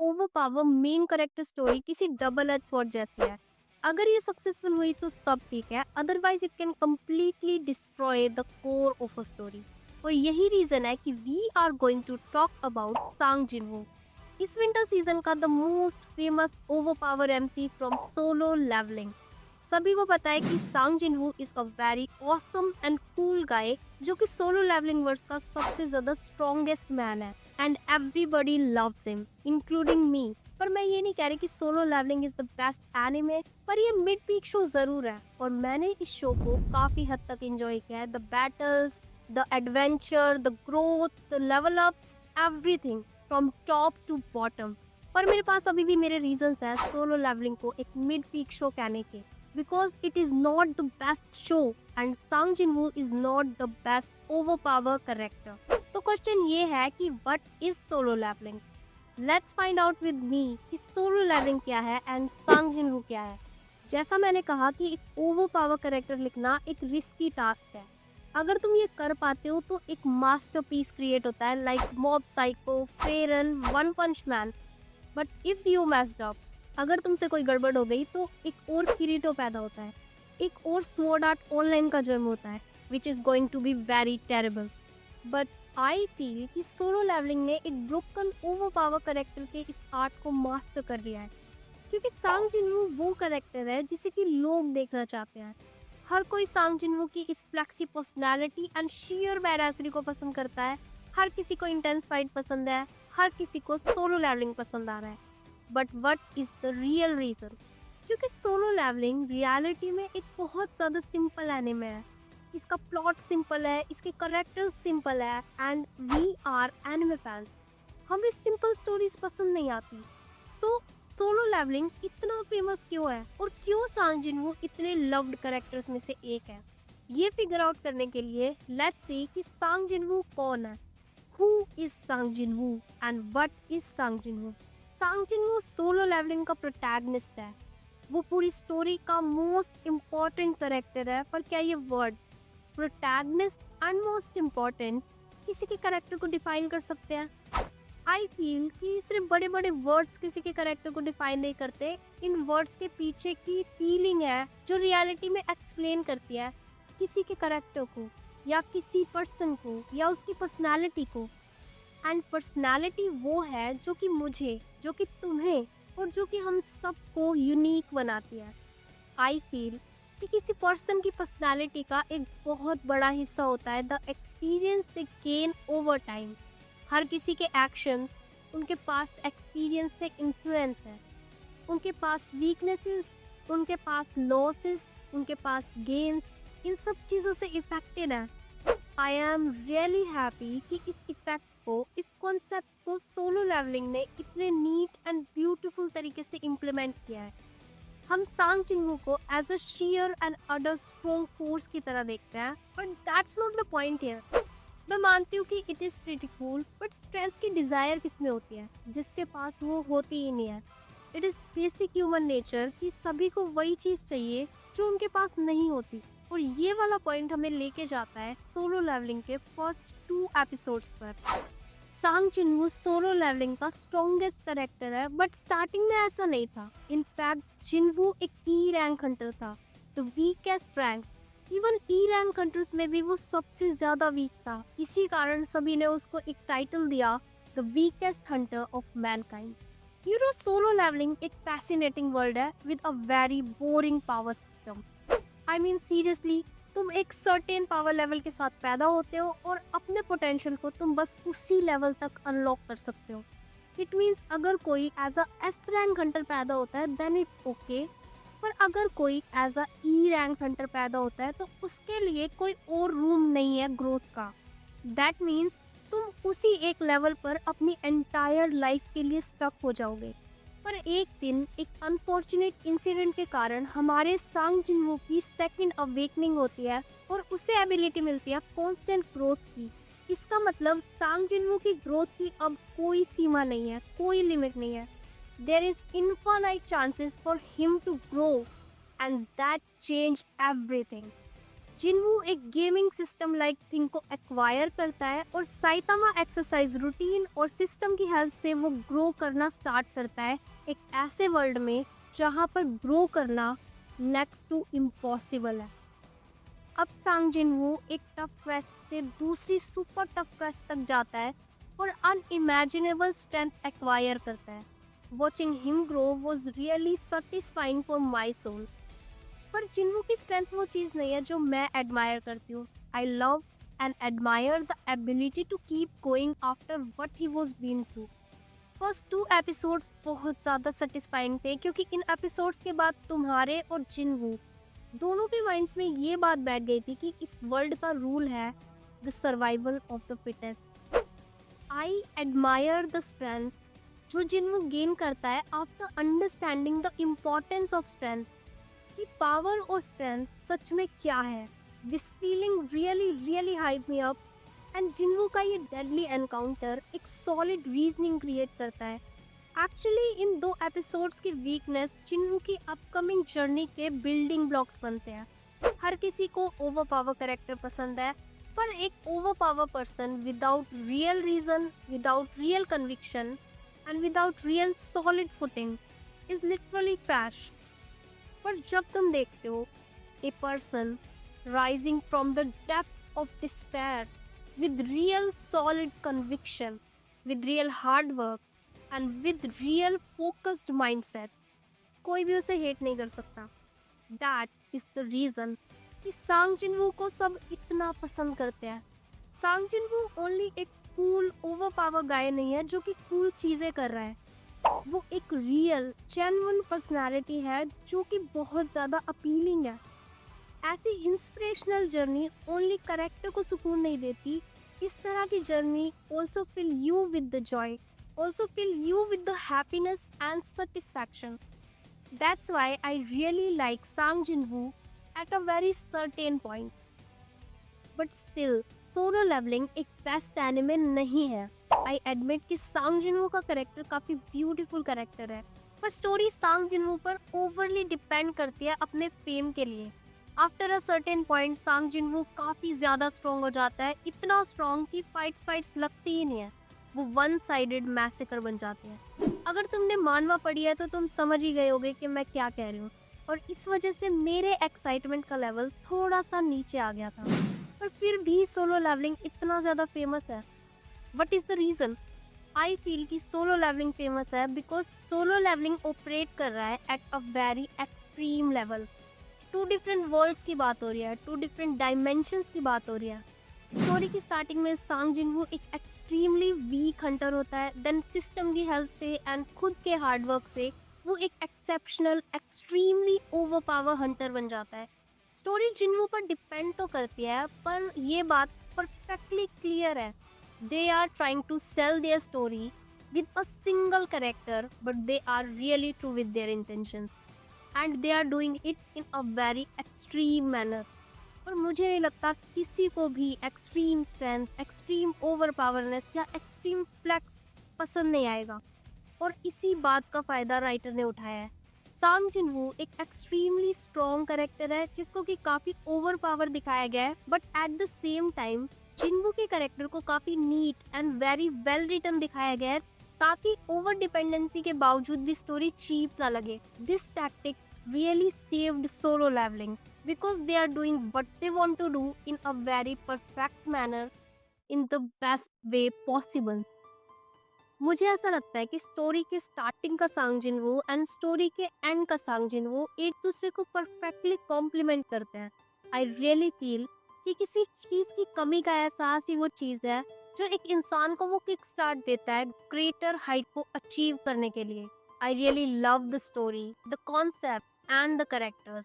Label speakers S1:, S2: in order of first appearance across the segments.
S1: Overpower main character story किसी double edge sword जैसी है। अगर ये सक्सेसफुल हुई तो सब ठीक है, otherwise it can completely destroy the core of a story. और यही रीजन है कि we are going to talk about Sung Jinwoo, इस विंटर सीजन का the most famous overpower MC from Solo Leveling. सभी को पता है कि Sung Jinwoo is a very awesome and cool guy जो कि सोलो लेवलिंग वर्स का सबसे ज्यादा स्ट्रॉन्गेस्ट मैन है and everybody loves him including मी। पर मैं ये नहीं कह रही कि Solo Leveling is the best anime, पर ये मिड पीक शो जरूर है और मैंने इस शो को काफी हद तक एंजॉय किया है। The battles, the adventure, the growth, the level ups, everything from top to bottom. पर मेरे पास अभी भी मेरे रीजंस है सोलो लेवलिंग को एक मिड पीक शो कहने के, because it is not the best show and Sang Jin-woo is not the best overpower character. तो क्वेश्चन ये है कि what is solo leveling? Let's find out with me कि solo leveling क्या है and Sang Jin-woo क्या है। जैसा मैंने कहा कि एक ओवरपावर कैरेक्टर लिखना एक रिस्की टास्क है। अगर तुम ये कर पाते हो तो एक मास्टरपीस क्रिएट होता है, like mob psycho, Frieren, one punch man. But if you messed up, अगर तुमसे कोई गड़बड़ हो गई तो एक और किरीटो पैदा होता है, एक और स्वॉर्ड आर्ट ऑनलाइन का जन्म होता है, which is going to be very terrible. But I feel कि सोलो लेवलिंग ने एक ब्रोकन ओवर पावर करेक्टर के इस आर्ट को मास्टर कर लिया है, क्योंकि सांग जिनवू वो करेक्टर है जिसे कि लोग देखना चाहते हैं। हर कोई सांग जिनवू की इस फ्लेक्सी पर्सनालिटी एंड शेयर बैरासरी को पसंद करता है। हर किसी को इंटेंस फाइट पसंद है, हर किसी को सोलो लेवलिंग पसंद आ रहा है। But what is the real reason? क्योंकि सोलो लेवलिंग रियलिटी में एक बहुत ज़्यादा सिंपल एनिमे है। इसका प्लॉट सिंपल है, इसके करेक्टर्स सिंपल है and we are anime fans. हमें सिंपल स्टोरीज पसंद नहीं आती। सो सोलो लेवलिंग इतना फेमस क्यों है और क्यों सांग जिनवू इतने लव्ड करेक्टर्स में से एक है? ये फिगर आउट करने के लिए लेट्स सी कि सांग जिनवू कौन है। हु इज सांग जिनवू एंड व्हाट इज सांग जिनवू? सांग जिनवू सोलो लेवलिंग का प्रोटैगनिस्ट है। वो पूरी स्टोरी का मोस्ट इम्पोर्टेंट करेक्टर है। पर क्या ये words protagonist and most important किसी के करेक्टर को डिफाइन कर सकते हैं? आई फील कि सिर्फ बड़े बड़े वर्ड्स किसी के करेक्टर को डिफाइन नहीं करते। इन वर्ड्स के पीछे की फीलिंग है जो रियलिटी में एक्सप्लेन करती है किसी के करेक्टर को या किसी पर्सन को या उसकी पर्सनालिटी को। एंड पर्सनालिटी वो है जो कि मुझे, जो कि तुम्हें और जो कि हम सबको यूनिक बनाती है। आई फील कि किसी पर्सन की पर्सनालिटी का एक बहुत बड़ा हिस्सा होता है the experience they gain over time. हर किसी के एक्शंस उनके पास्ट एक्सपीरियंस से इन्फ्लुएंस है। उनके पास्ट वीकनेसेस, उनके पास्ट लॉसेस, उनके पास्ट गेन्स, इन सब चीज़ों से इफेक्टेड है। आई एम रियली हैप्पी कि इस इफेक्ट को, इस कॉन्सेप्ट को सोलो लेवलिंग ने इतने नीट एंड ब्यूटीफुल तरीके से इम्प्लीमेंट किया है। हम सांग जिंगू को as a share and other strong force की तरह देखते हैं, but that's not the point here. मैं मानती हूँ कि it is pretty cool, but strength की डिज़ायर किस में होती है जिसके पास वो होती ही नहीं है। It is basic human nature कि सभी को वही चीज़ चाहिए जो उनके पास नहीं होती। और ये वाला पॉइंट हमें लेके जाता है सोलो लेवलिंग के फर्स्ट 2 एपिसोड्स पर। सांग जिनवू सोलो लेवलिंग का स्ट्रॉन्गेस्ट करेक्टर है, बट स्टार्टिंग में ऐसा नहीं था। इनफैक्ट जिनवू एक ई रैंक हंटर था, the weakest rank. Even E rank hunters में भी वो सबसे ज्यादा वीक था। इसी कारण सभी ने उसको एक टाइटल दिया, the weakest hunter of mankind. You know Solo Leveling एक फैसिनेटिंग वर्ल्ड है with a very boring power system. I mean seriously, तुम एक सर्टेन पावर लेवल के साथ पैदा होते हो और अपने पोटेंशियल को तुम बस उसी लेवल तक अनलॉक कर सकते हो। इट मीन्स अगर कोई as a S rank hunter पैदा होता है देन इट्स ओके, पर अगर कोई as a E rank hunter पैदा होता है तो उसके लिए कोई और रूम नहीं है ग्रोथ का। दैट मीन्स तुम उसी एक लेवल पर अपनी एंटायर लाइफ के लिए स्टक हो जाओगे। पर एक दिन एक अनफॉर्चुनेट इंसिडेंट के कारण हमारे सांग जिनवू की सेकंड अवेकनिंग होती है और उसे एबिलिटी मिलती है कांस्टेंट ग्रोथ की। इसका मतलब सांग जिनवू की ग्रोथ की अब कोई सीमा नहीं है, कोई लिमिट नहीं है। There is infinite chances for him to grow and that change everything. Jinwoo एक गेमिंग सिस्टम लाइक थिंग को एक्वायर करता है और साइतामा एक्सरसाइज रूटीन और सिस्टम की हेल्प से वो ग्रो करना स्टार्ट करता है एक ऐसे वर्ल्ड में जहाँ पर ग्रो करना नेक्स्ट टू इम्पॉसिबल है। अब सांग जिनवू एक टफ क्वेस्ट से दूसरी सुपर टफ क्वेस्ट तक जाता है और अनइमेजिनेबल स्ट्रेंथ एक्वायर करता है। Watching him grow was really satisfying for my soul. पर जिन्हों की स्ट्रेंथ वो चीज़ नहीं है जो मैं एडमायर करती हूँ। I love and admire the ability to keep going after what he was been through. First 2 episodes बहुत ज़्यादा सेटिस्फाइंग थे क्योंकि इन एपिसोड्स के बाद तुम्हारे और जिनवू दोनों के माइंड्स में ये बात बैठ गई थी कि इस वर्ल्ड का रूल है the survival of the fittest. I admire the strength जो जिनवू गेन करता है after understanding the importance of strength कि पावर और स्ट्रेंथ सच में क्या है। This feeling really really hype me up and जिन्वू का ये डेडली एनकाउंटर एक सॉलिड रीजनिंग क्रिएट करता है। एक्चुअली इन 2 एपिसोड्स की वीकनेस जिन्वू की अपकमिंग जर्नी के बिल्डिंग ब्लॉक्स बनते हैं। हर किसी को ओवर पावर कैरेक्टर पसंद है, पर एक over power person without real reason, without real conviction and without real solid footing is literally trash. पर जब तुम देखते हो a person rising from the depth of despair with real solid conviction, with real hard work and with real focused mindset, कोई भी उसे hate नहीं कर सकता। That is the reason कि सांग जिनवू को सब इतना पसंद करते हैं। सांग जिनवू ओनली एक कूल ओवर पावर गाय नहीं है जो कि कूल चीज़ें कर रहा है। वो एक रियल जेन्युइन पर्सनालिटी है जो कि बहुत ज़्यादा अपीलिंग है। ऐसी इंस्पिरेशनल जर्नी ओनली करेक्टर को सुकून नहीं देती, इस तरह की journey also fill you with the joy, also fill you with the happiness and satisfaction. That's why I really like Sung Jinwoo at a very certain point. But still Solo Leveling एक best anime नहीं है। I admit कि Sung जिनवू का character काफ़ी beautiful character है, पर story सांग जिनवू पर ओवरली डिपेंड करती है अपने फेम के लिए। आफ्टर अ सर्टेन पॉइंट सांग जिनवू काफ़ी ज़्यादा स्ट्रॉन्ग हो जाता है, इतना स्ट्रॉन्ग कि फाइट्स लगती ही नहीं है, वो वन साइडेड मैसेकर बन जाते हैं। अगर तुमने मानवा पढ़ी है तो तुम समझ ही गए होगे कि मैं क्या कह रही हूँ, और इस वजह से मेरे एक्साइटमेंट का लेवल थोड़ा सा नीचे आ गया था। पर फिर भी सोलो लेवलिंग इतना ज़्यादा फेमस है। What is the reason? I feel कि सोलो लेवलिंग फेमस है बिकॉज सोलो लेवलिंग ऑपरेट कर रहा है eight a very extreme level. 2 different worlds की बात हो रही है, 2 डिफरेंट डायमेंशंस की बात हो रही है। स्टोरी की स्टार्टिंग में सांग जिनवू एक एक्सट्रीमली वीक हंटर होता है, देन सिस्टम की हेल्प से एंड खुद के हार्डवर्क से वो एक exceptional extremely over power Hunter बन जाता है। स्टोरी जिनवू पर डिपेंड तो करती है, पर ये बात परफेक्टली क्लियर है। They are trying to sell their story with a single character, but they are really true with their intentions and they are doing it in a very extreme manner. और मुझे नहीं लगता किसी को भी extreme strength, extreme over powerness या extreme flex पसंद नहीं आएगा, और इसी बात का फ़ायदा राइटर ने उठाया है। सांग जिनवू एक एक्सट्रीमली स्ट्रॉन्ग कैरेक्टर है जिसको कि काफ़ी ओवर पावर दिखाया गया है, but at the same time Jinwoo के कैरेक्टर को काफ़ी neat and very well written दिखाया गया है ताकि ओवर डिपेंडेंसी के बावजूद भी स्टोरी चीप ना लगे। This tactics really saved Solo Leveling because they are doing what they want to do in a very perfect manner in the best way possible. मुझे ऐसा लगता है कि स्टोरी के स्टार्टिंग का सांग जिनवू एंड स्टोरी के एंड का सांग जिनवू एक दूसरे को परफेक्टली कॉम्प्लीमेंट करते हैं। आई रियली फील कि किसी चीज़ की कमी का एहसास ही वो चीज़ है जो एक इंसान को वो किक स्टार्ट देता है ग्रेटर हाइट को अचीव करने के लिए। I really love the story, the concept and the characters,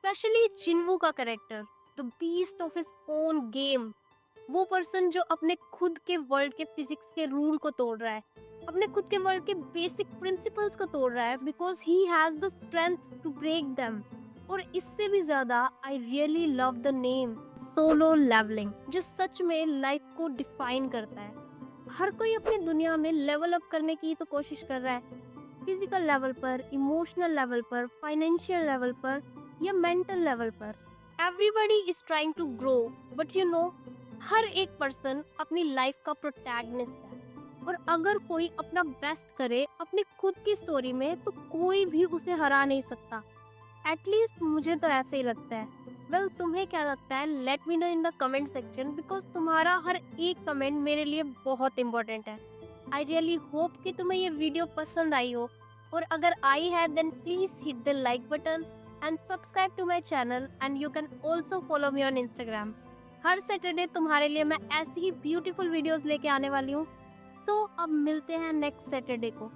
S1: specially Jinwoo का character, the beast of his own game. वो पर्सन जो अपने खुद के वर्ल्ड के फिजिक्स के रूल को तोड़ रहा है, अपने खुद के वर्ल्ड के बेसिक प्रिंसिपल्स को तोड़ रहा है because he has the strength to break them. और इससे भी ज्यादा I really love the name Solo Leveling, जो सच में लाइफ को डिफाइन करता है। हर कोई अपनी दुनिया में लेवल अप करने की तो कोशिश कर रहा है, फिजिकल लेवल पर, इमोशनल लेवल पर, फाइनेंशियल लेवल पर या मेंटल लेवल पर। Everybody is trying to grow, but you know, हर एक पर्सन अपनी लाइफ का प्रोटैगनिस्ट है। और अगर कोई अपना बेस्ट करे अपनी खुद की स्टोरी में तो कोई भी उसे हरा नहीं सकता। एटलीस्ट मुझे तो ऐसे ही लगता है। वेल, तुम्हें क्या लगता है? Let me know in the comment section, because तुम्हारा हर एक कमेंट मेरे लिए बहुत इंपॉर्टेंट है। आई रियली होप कि तुम्हें ये वीडियो पसंद आई हो, और अगर आई है then please hit the like button and subscribe to my channel, and you can also follow me on Instagram. हर सैटरडे तुम्हारे लिए मैं ऐसी ही ब्यूटीफुल वीडियोस लेके आने वाली हूँ। तो अब मिलते हैं नेक्स्ट सैटरडे को।